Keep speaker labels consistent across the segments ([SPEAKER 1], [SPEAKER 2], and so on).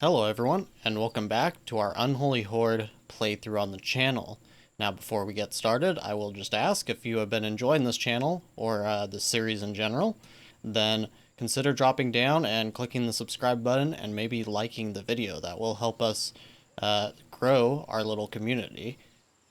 [SPEAKER 1] Hello everyone, and welcome back to our Unholy Horde playthrough on the channel. Now before we get started, I will just ask if you have been enjoying this channel, or this series in general, then consider dropping down and clicking the subscribe button and maybe liking the video. That will help us grow our little community.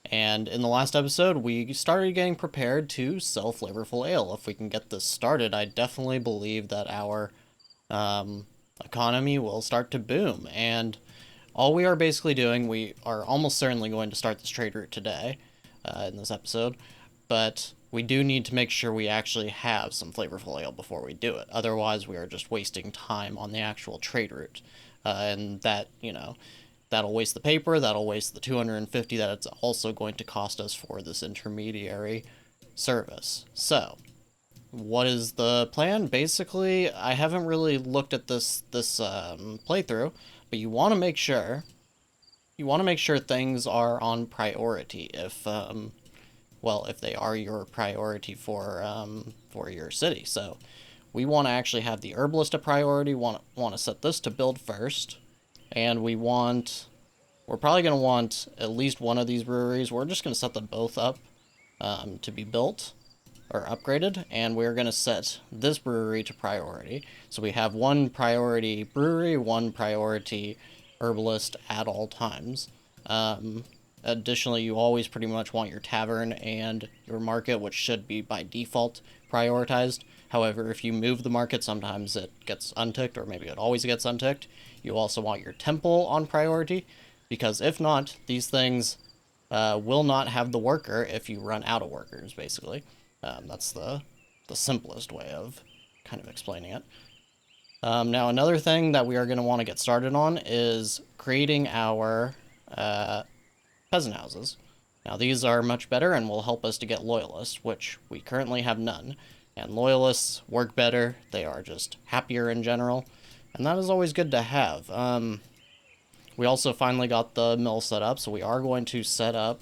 [SPEAKER 1] And in the last episode, we started getting prepared to sell flavorful ale. If we can get this started, I definitely believe that our economy will start to boom. And all we are basically doing, we are almost certainly going to start this trade route today in this episode, but we do need to make sure we actually have some flavorful ale before we do it. Otherwise, we are just wasting time on the actual trade route. And that, that'll waste the paper, that'll waste the 250 that it's also going to cost us for this intermediary service. So, what is the plan? Basically, I haven't really looked at this playthrough, but you want to make sure things are on priority if if they are your priority for your city. So we want to actually have the herbalist a priority. Want to set this to build first, and we're probably going to want at least one of these breweries. We're just going to set them both up to be built or upgraded, and we're going to set this brewery to priority. So we have one priority brewery, one priority herbalist at all times. Additionally, you always pretty much want your tavern and your market, which should be by default prioritized. However, if you move the market, sometimes it gets unticked, or maybe it always gets unticked. You also want your temple on priority, because if not, these things will not have the worker if you run out of workers, basically. That's the simplest way of kind of explaining it. Now, another thing that we are going to want to get started on is creating our peasant houses. Now, these are much better and will help us to get loyalists, which we currently have none. And loyalists work better, they are just happier in general, and that is always good to have. We also finally got the mill set up, so we are going to set up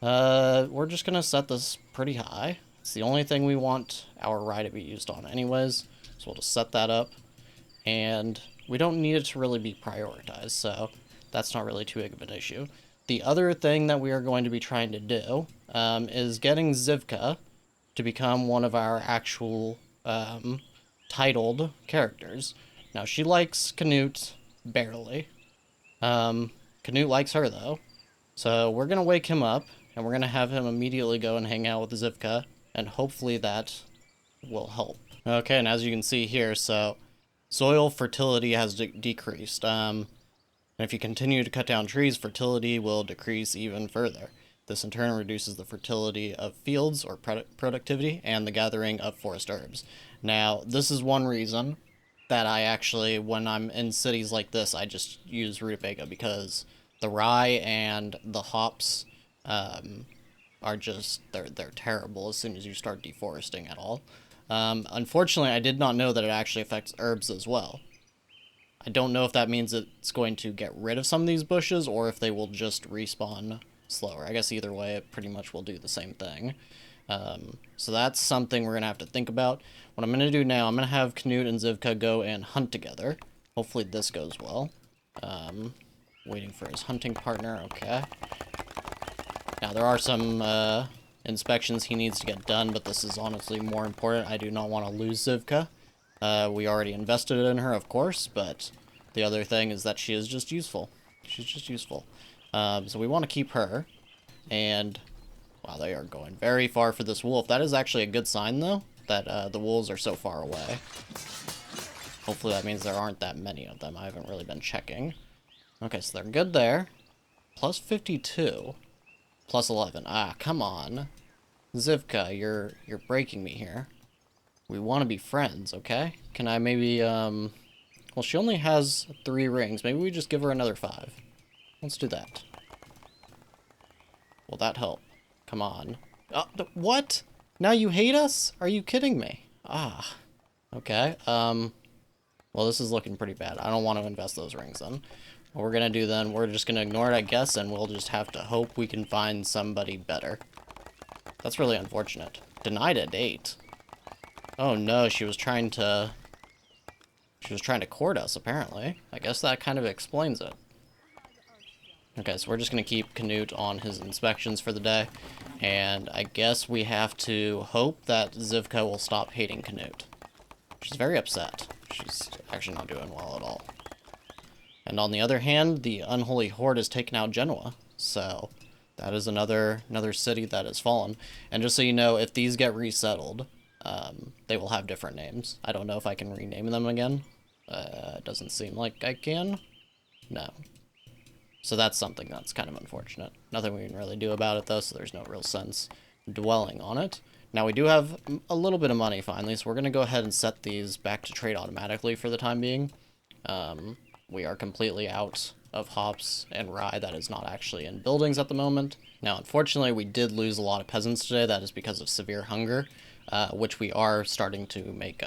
[SPEAKER 1] we're just going to set this pretty high. It's the only thing we want our rye to be used on anyways, so we'll just set that up. And we don't need it to really be prioritized, so that's not really too big of an issue. The other thing that we are going to be trying to do is getting Zivka to become one of our actual titled characters. Now, she likes Canute barely. Canute likes her, though. So we're going to wake him up, and we're going to have him immediately go and hang out with Zivka, and hopefully that will help. Okay, and as you can see here, so soil fertility has decreased. And if you continue to cut down trees, fertility will decrease even further. This in turn reduces the fertility of fields or productivity and the gathering of forest herbs. Now, this is one reason that I actually, when I'm in cities like this, I just use rutabaga, because the rye and the hops are just, they're terrible as soon as you start deforesting at all. Unfortunately, I did not know that it actually affects herbs as well. I don't know if that means it's going to get rid of some of these bushes, or if they will just respawn slower. I guess either way, it pretty much will do the same thing. So that's something we're going to have to think about. What I'm going to do now, I'm going to have Canute and Zivka go and hunt together. Hopefully this goes well. Waiting for his hunting partner, okay. Now, there are some inspections he needs to get done, but this is honestly more important. I do not want to lose Zivka. We already invested in her, of course, but the other thing is that she is just useful. She's just useful. So we want to keep her, and wow, they are going very far for this wolf. That is actually a good sign, though, that the wolves are so far away. Hopefully that means there aren't that many of them. I haven't really been checking. Okay, so they're good there. Plus 52. Plus 11. Ah, come on. Zivka, you're breaking me here. We want to be friends, okay? Can I maybe, well, she only has 3 rings. Maybe we just give her another 5. Let's do that. Will that help? Come on. What? Now you hate us? Are you kidding me? Ah. Okay, well, this is looking pretty bad. I don't want to invest those rings then. What we're gonna do then, we're just gonna ignore it, I guess, and we'll just have to hope we can find somebody better. That's really unfortunate. Denied a date. Oh no, she was trying to She was trying to court us, apparently. I guess that kind of explains it. Okay, so we're just going to keep Canute on his inspections for the day. And I guess we have to hope that Zivka will stop hating Canute. She's very upset. She's actually not doing well at all. And on the other hand, the Unholy Horde has taken out Genoa. So that is another city that has fallen. And just so you know, if these get resettled, they will have different names. I don't know if I can rename them again. It doesn't seem like I can. No. So that's something that's kind of unfortunate. Nothing we can really do about it, though, so there's no real sense dwelling on it. Now, we do have a little bit of money, finally, so we're going to go ahead and set these back to trade automatically for the time being. We are completely out of hops and rye that is not actually in buildings at the moment. Now, unfortunately, we did lose a lot of peasants today. That is because of severe hunger, which we are starting to make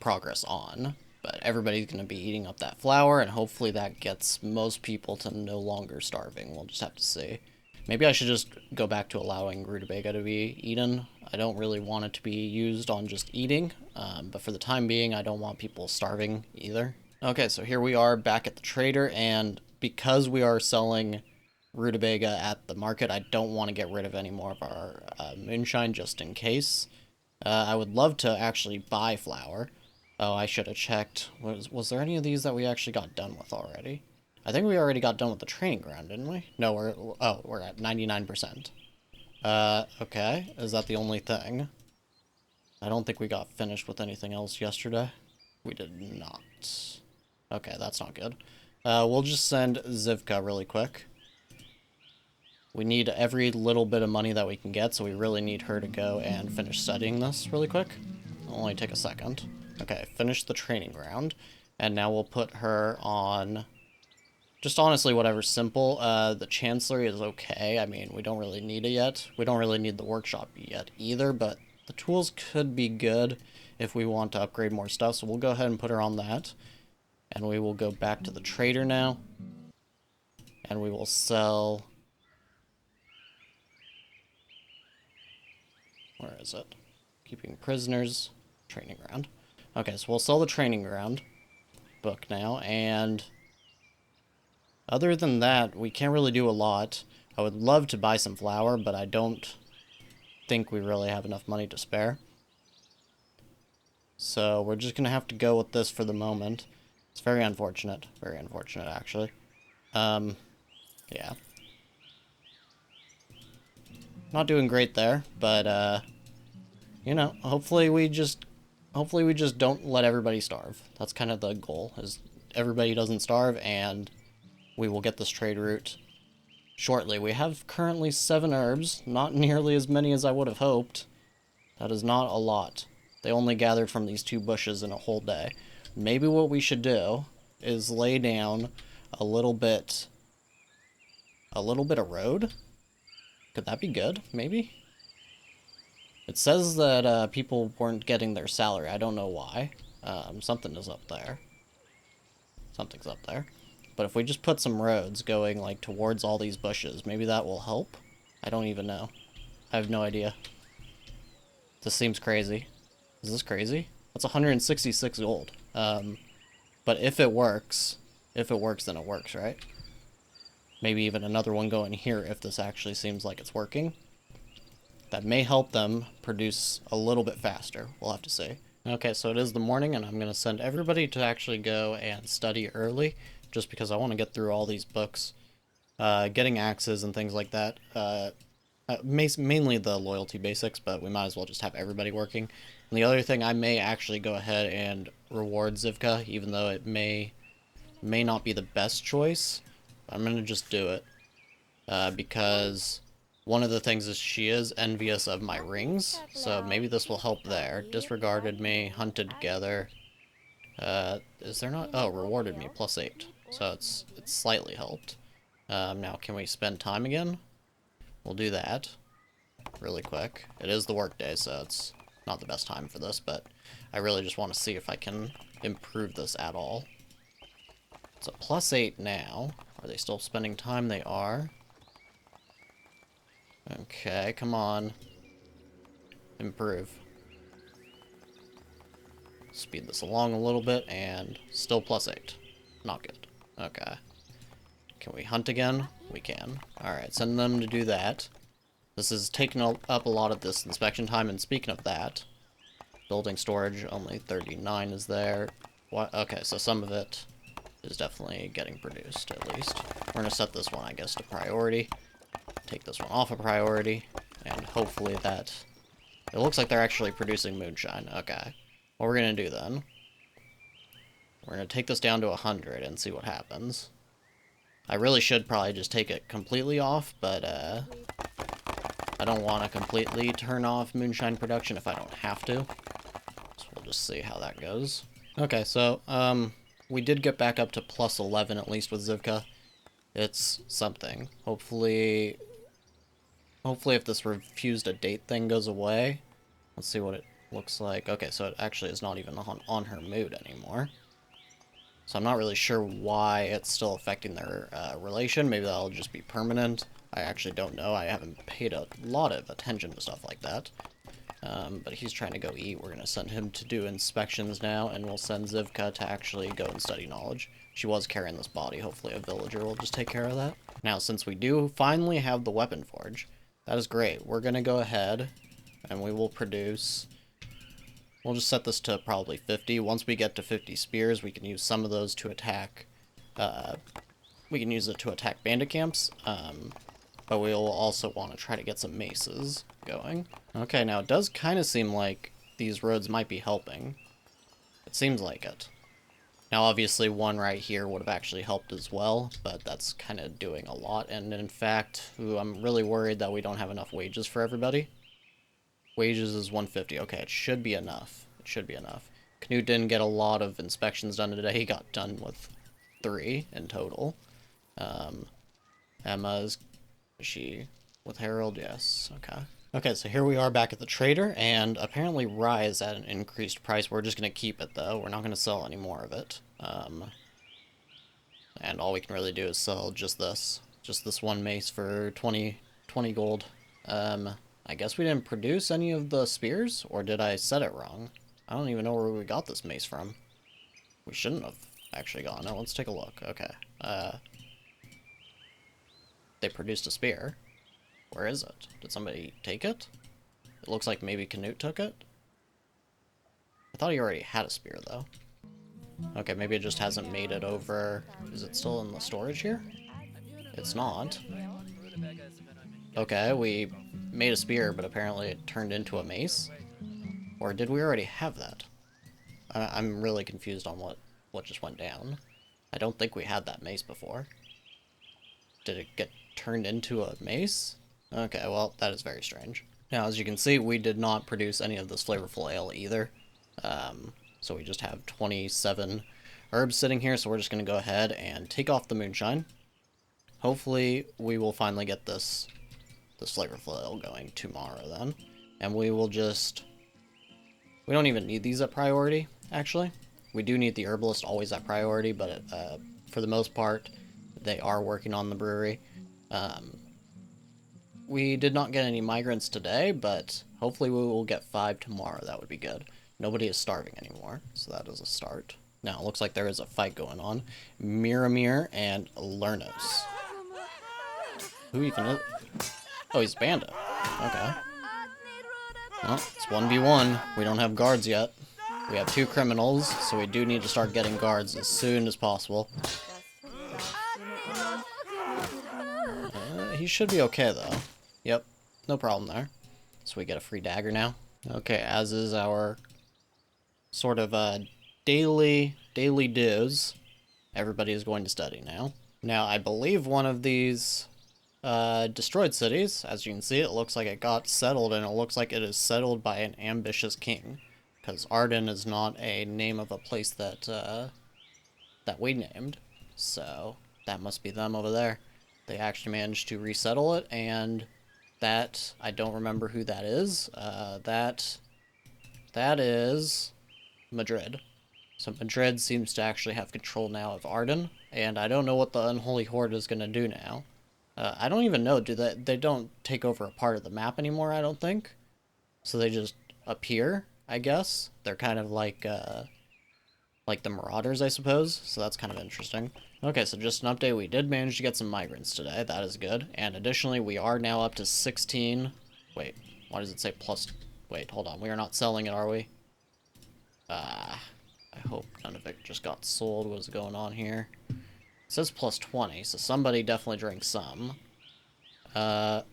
[SPEAKER 1] progress on. But everybody's going to be eating up that flour, and hopefully that gets most people to no longer starving. We'll just have to see. Maybe I should just go back to allowing rutabaga to be eaten. I don't really want it to be used on just eating, but for the time being, I don't want people starving either. Okay, so here we are back at the trader, and because we are selling rutabaga at the market, I don't want to get rid of any more of our moonshine just in case. I would love to actually buy flour. Oh, I should have checked. Was there any of these that we actually got done with already? I think we already got done with the training ground, didn't we? No, we're at 99%. Okay. Is that the only thing? I don't think we got finished with anything else yesterday. We did not. Okay, that's not good. We'll just send Zivka really quick. We need every little bit of money that we can get, so we really need her to go and finish studying this really quick. It'll only take a second. Okay, finish the training ground. And now we'll put her on just honestly whatever's simple. The chancellery is okay. I mean, we don't really need it yet. We don't really need the workshop yet either, but the tools could be good if we want to upgrade more stuff. So we'll go ahead and put her on that. And we will go back to the trader now. And we will sell... Where is it? Keeping prisoners. Training ground. Okay, so we'll sell the training ground book now, and other than that, we can't really do a lot. I would love to buy some flour, but I don't think we really have enough money to spare. So we're just going to have to go with this for the moment. It's very unfortunate. Very unfortunate, actually. Yeah. Not doing great there, but, you know, hopefully we just don't let everybody starve. That's kind of the goal, is everybody doesn't starve, and we will get this trade route shortly. We have currently 7 herbs, not nearly as many as I would have hoped. That is not a lot. They only gathered from these 2 bushes in a whole day. Maybe what we should do is lay down a little bit of road. Could that be good? Maybe? It says that people weren't getting their salary. I don't know why. Something is up there. Something's up there. But if we just put some roads going, like, towards all these bushes, maybe that will help? I don't even know. I have no idea. This seems crazy. Is this crazy? That's 166 gold. But if it works, then it works, right? Maybe even another one going here if this actually seems like it's working. That may help them produce a little bit faster. We'll have to see. Okay, so it is the morning, and I'm going to send everybody to actually go and study early, just because I want to get through all these books. Getting axes and things like that. Mainly the loyalty basics, but we might as well just have everybody working. And the other thing, I may actually go ahead and reward Zivka, even though it may not be the best choice. I'm going to just do it. Because one of the things is she is envious of my rings, so maybe this will help there. Disregarded me, hunted together. Is there not? Oh, rewarded me, +8. So it's slightly helped. Now, can we spend time again? We'll do that really quick. It is the work day, so it's not the best time for this, but I really just want to see if I can improve this at all. It's a +8 now. Are they still spending time? They are. Okay, come on. Improve. speed this along a little bit, and still +8. Not good. Okay. Can we hunt again? We can. Alright, send them to do that. This is taking up a lot of this inspection time, and speaking of that, building storage, only 39 is there. What? Okay, so some of it is definitely getting produced, at least. We're going to set this one, I guess, to priority. Take this one off of priority, and hopefully that... It looks like they're actually producing moonshine. Okay. What we're going to do then, we're going to take this down to 100 and see what happens. I really should probably just take it completely off, but I don't want to completely turn off moonshine production if I don't have to. So we'll just see how that goes. Okay, so we did get back up to +11 at least with Zivka. It's something. Hopefully if this refused a date thing goes away. Let's see what it looks like. Okay, so it actually is not even on her mood anymore. So I'm not really sure why it's still affecting their relation. Maybe that'll just be permanent. I actually don't know. I haven't paid a lot of attention to stuff like that. But he's trying to go eat. We're going to send him to do inspections now, and we'll send Zivka to actually go and study knowledge. She was carrying this body. Hopefully a villager will just take care of that. Now, since we do finally have the weapon forge, that is great. We're going to go ahead, and we will produce... We'll just set this to probably 50. Once we get to 50 spears, we can use some of those to attack... we can use it to attack bandit camps, but we'll also want to try to get some maces going. Okay, now it does kind of seem like these roads might be helping. It seems like it. Now, obviously, one right here would have actually helped as well, but that's kind of doing a lot. And in fact, I'm really worried that we don't have enough wages for everybody. Wages is 150. Okay, it should be enough. It should be enough. Knut didn't get a lot of inspections done today. He got done with 3 in total. Emma's... Is she with Harold? Yes. Okay. Okay, so here we are back at the trader, and apparently rye is at an increased price. We're just going to keep it, though. We're not going to sell any more of it. And all we can really do is sell just this. Just this one mace for 20 gold. I guess we didn't produce any of the spears, or did I set it wrong? I don't even know where we got this mace from. We shouldn't have actually gotten it. Let's take a look. Okay. They produced a spear. Where is it? Did somebody take it? It looks like maybe Knut took it. I thought he already had a spear, though. Okay, maybe it just hasn't made it over. Is it still in the storage here? It's not. Okay, we made a spear, but apparently it turned into a mace. Or did we already have that? I'm really confused on what just went down. I don't think we had that mace before. Did it get turned into a mace? Okay, well, that is very strange. Now, as you can see, we did not produce any of this flavorful ale either. So we just have 27 herbs sitting here, so we're just going to go ahead and take off the moonshine. Hopefully, we will finally get this flavorful ale going tomorrow then. And we will just... We don't even need these at priority, actually. We do need the herbalist always at priority, but for the most part, they are working on the brewery. We did not get any migrants today, but hopefully we will get 5 tomorrow. That would be good. Nobody is starving anymore, so that is a start. Now, it looks like there is a fight going on. Miramir and Lernos. Who even is... Oh, he's a bandit. Okay. Well, it's 1v1. We don't have guards yet. We have 2 criminals, so we do need to start getting guards as soon as possible. He should be okay, though. Yep, no problem there. So we get a free dagger now. Okay, as is our sort of daily dues. Everybody is going to study now. Now, I believe one of these destroyed cities, as you can see, it looks like it got settled, and it looks like it is settled by an ambitious king. Because Arden is not a name of a place that, that we named. So, that must be them over there. They actually managed to resettle it, and that, I don't remember who that is. That is Madrid. So Madrid seems to actually have control now of Arden, and I don't know what the Unholy Horde is going to do now. I don't even know, they don't take over a part of the map anymore, I don't think. So they just appear, I guess. They're kind of like the Marauders, I suppose, so that's kind of interesting. Okay, so just an update, we did manage to get some migrants today, that is good, and additionally, we are now up to 16, wait, why does it say plus, wait, hold on, we are not selling it, are we? I hope none of it just got sold, what's going on here? It says plus 20, so somebody definitely drank some. It's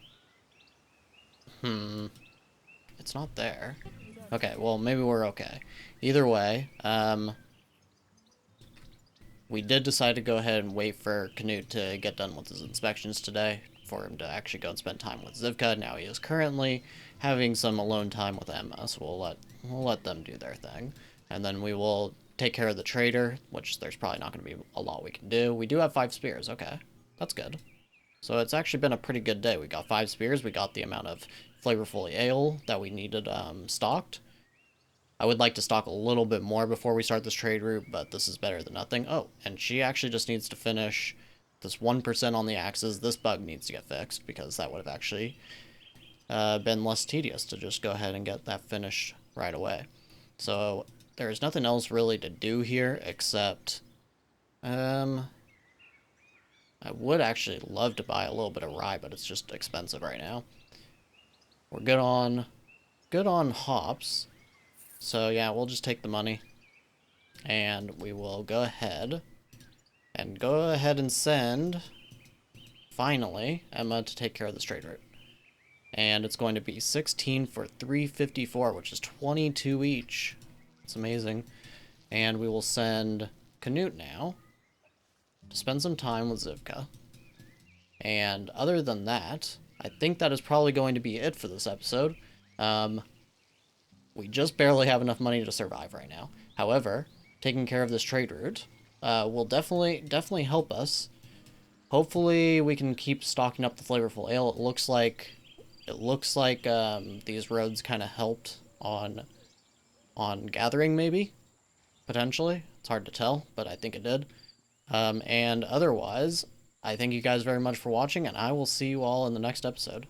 [SPEAKER 1] not there. Okay, well, maybe we're okay. Either way, we did decide to go ahead and wait for Canute to get done with his inspections today, for him to actually go and spend time with Zivka. Now he is currently having some alone time with Emma, so we'll let them do their thing. And then we will take care of the trader, which there's probably not going to be a lot we can do. We do have 5 spears, okay. That's good. So it's actually been a pretty good day. We got 5 spears, we got the amount of flavorful ale that we needed stocked. I would like to stock a little bit more before we start this trade route, but this is better than nothing. Oh, and she actually just needs to finish this 1% on the axes. This bug needs to get fixed, because that would have actually been less tedious to just go ahead and get that finished right away. So there's nothing else really to do here, except I would actually love to buy a little bit of rye, but it's just expensive right now. We're good on hops. So yeah, we'll just take the money, and we will go ahead and send, finally, Emma to take care of this trade route. And it's going to be 16 for 354, which is 22 each. It's amazing. And we will send Canute now to spend some time with Zivka. And other than that, I think that is probably going to be it for this episode. We just barely have enough money to survive right now. However, taking care of this trade route will definitely help us. Hopefully, we can keep stocking up the flavorful ale. It looks like these roads kind of helped on gathering, maybe, potentially. It's hard to tell, but I think it did. And otherwise, I thank you guys very much for watching, and I will see you all in the next episode.